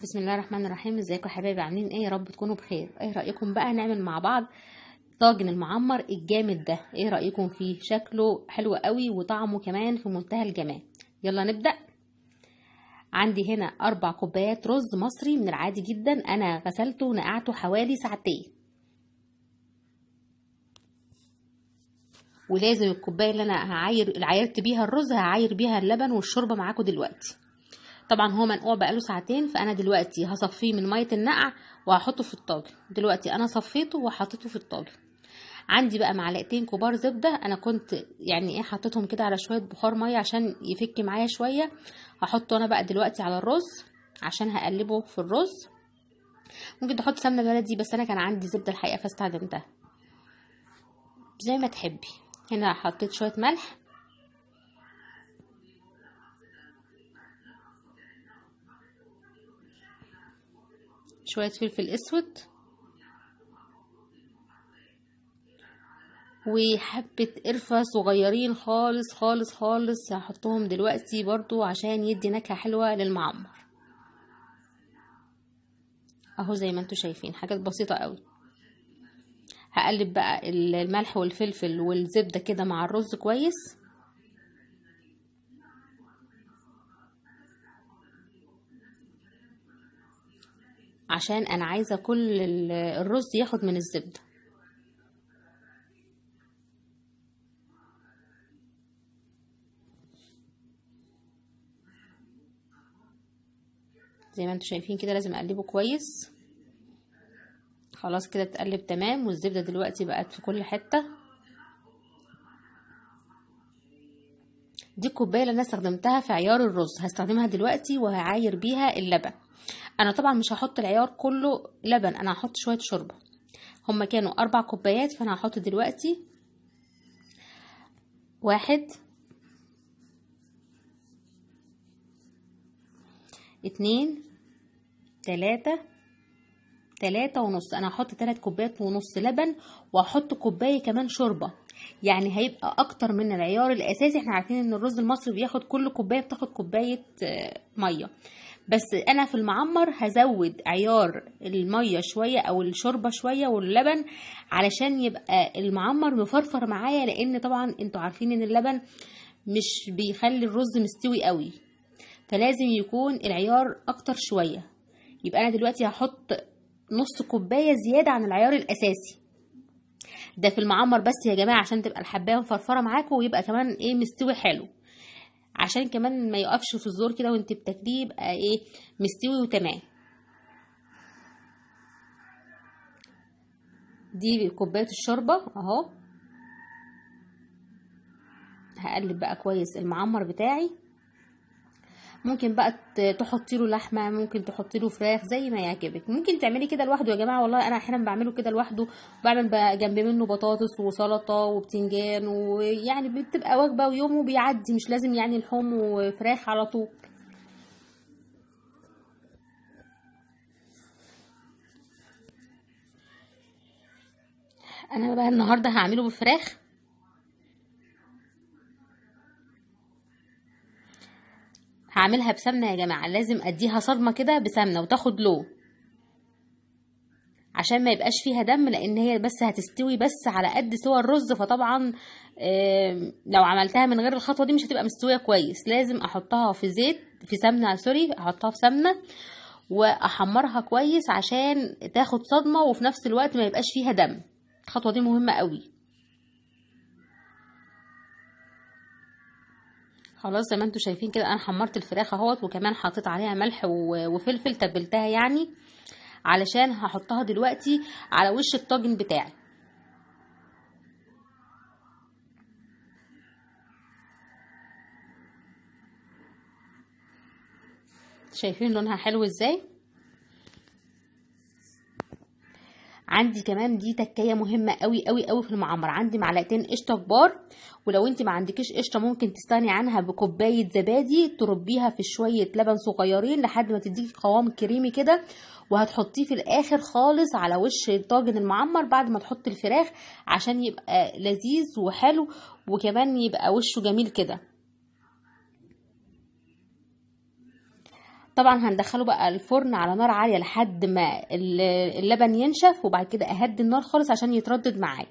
بسم الله الرحمن الرحيم. ازيكم يا حبايبي؟ عاملين ايه؟ يا رب تكونوا بخير. ايه رايكم بقى نعمل مع بعض طاجن المعمر الجامد ده؟ ايه رايكم فيه؟ شكله حلو قوي وطعمه كمان في منتهى الجمال. يلا نبدا. عندي هنا 4 كوبايات رز مصري من العادي جدا، انا غسلته ونقعته حوالي ساعتين. ولازم الكوبايه اللي انا عايرت بيها الرز هعاير بيها اللبن والشوربه معاكم دلوقتي. طبعا هو منقوع بقاله ساعتين، فانا دلوقتي هصفيه من ميه النقع وهحطه في الطاجن. دلوقتي انا صفيته وحطيته في الطاجن. عندي بقى معلقتين كبار زبده، انا كنت يعني حطيتهم كده على شويه بخار ميه عشان يفك معايا شويه. هحطه انا بقى دلوقتي على الرز عشان هقلبه في الرز. ممكن تحط سمنه بلدي بس انا كان عندي زبده الحقيقه فاستخدمتها، زي ما تحبي. هنا حطيت شويه ملح، شويه فلفل اسود، وحبة قرفة صغيرين خالص خالص خالص هحطهم دلوقتي برضو عشان يدي نكهة حلوة للمعمر. اهو زي ما انتوا شايفين، حاجات بسيطة قوي. هقلب بقى الملح والفلفل والزبدة كده مع الرز كويس، عشان انا عايزة كل الرز ياخد من الزبدة. زي ما انتوا شايفين كده لازم اقلبه كويس. خلاص كده اتقلب تمام، والزبدة دلوقتي بقت في كل حتة. دي الكوبايه اللي انا استخدمتها في عيار الرز، هستخدمها دلوقتي وهعاير بيها اللبن. انا طبعا مش هحط العيار كله لبن، انا هحط شويه شوربه. هما كانوا 4 كوبايات، فانا هحط دلوقتي 1 2 3 ونص. انا هحط 3 كوبايات ونص لبن، وهحط كوبايه كمان شوربه، يعني هيبقى اكتر من العيار الاساسي. احنا عارفين ان الرز المصري بياخد كل كوبايه بتاخد كوبايه ميه، بس انا في المعمر هزود عيار الميه شويه او الشوربه شويه واللبن، علشان يبقى المعمر مفرفر معايا، لان طبعا انتوا عارفين ان اللبن مش بيخلي الرز مستوي قوي، فلازم يكون العيار اكتر شويه. يبقى انا دلوقتي هحط نص كوبايه زياده عن العيار الاساسي ده في المعمر بس يا جماعه، عشان تبقى الحبايه مفرفره معاكم ويبقى كمان مستوي حلو، عشان كمان ما يقفش في الزور كده وانت بتاكليه، يبقى مستوي وتمام. دي كوبايه الشوربه اهو. هقلب بقى كويس المعمر بتاعي. ممكن بقى تحطي له لحمه، ممكن تحطي له فراخ، زي ما يعجبك. ممكن تعملي كده لوحده يا جماعه، والله انا احيانا بعمله كده لوحده، بعمل بقى جنب منه بطاطس وسلطه وبتنجان، ويعني بتبقى وجبه ويومه بيعدي، مش لازم يعني لحوم وفراخ على طول. انا بقى النهارده هعمله بفراخ. هعملها بسمنه يا جماعه، لازم اديها صدمه كده بسمنه وتاخد لون، عشان ما يبقاش فيها دم، لان هي بس هتستوي بس على قد سوى الرز. فطبعا لو عملتها من غير الخطوه دي مش هتبقى مستويه كويس. لازم احطها في زيت، في سمنه سوري، احطها في سمنه واحمرها كويس عشان تاخد صدمه، وفي نفس الوقت ما يبقاش فيها دم. الخطوه دي مهمه قوي. خلاص زي ما انتوا شايفين كده انا حمرت الفراخ اهوت، وكمان حطيت عليها ملح وفلفل، تبلتها يعني، علشان هحطها دلوقتي على وش الطاجن بتاعي. شايفين لونها حلو ازاي؟ عندي كمان دي تكايه مهمه قوي قوي قوي في المعمر. عندي معلقتين قشطه كبار، ولو انت ما عندكيش قشطه ممكن تستغني عنها بكوبايه زبادي، تربيها في شويه لبن صغيرين لحد ما تديكي قوام كريمي كده، وهتحطيه في الاخر خالص على وش الطاجن المعمر بعد ما تحطي الفراخ، عشان يبقى لذيذ وحلو، وكمان يبقى وشه جميل كده. طبعا هندخله بقى الفرن على نار عالية لحد ما اللبن ينشف، وبعد كده اهدي النار خالص عشان يتردد معايا.